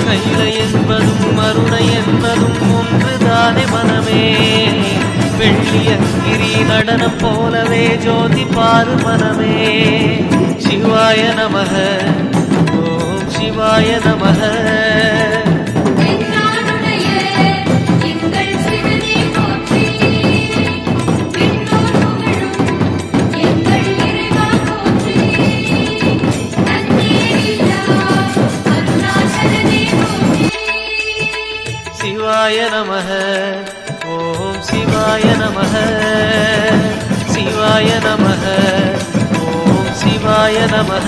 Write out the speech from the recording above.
கைலை என்பதும் மருணை என்பதும் ஒன்றுதானே மனமே. வெள்ளியங்கிரி நடனம் போலவே ஜோதி பாரு மனமே. சிவாய நமக ஓம் சிவாய நமக. சிவாய நமக ஓம் சிவாய நமக. சிவாய நமக ஓம் சிவாய நமக.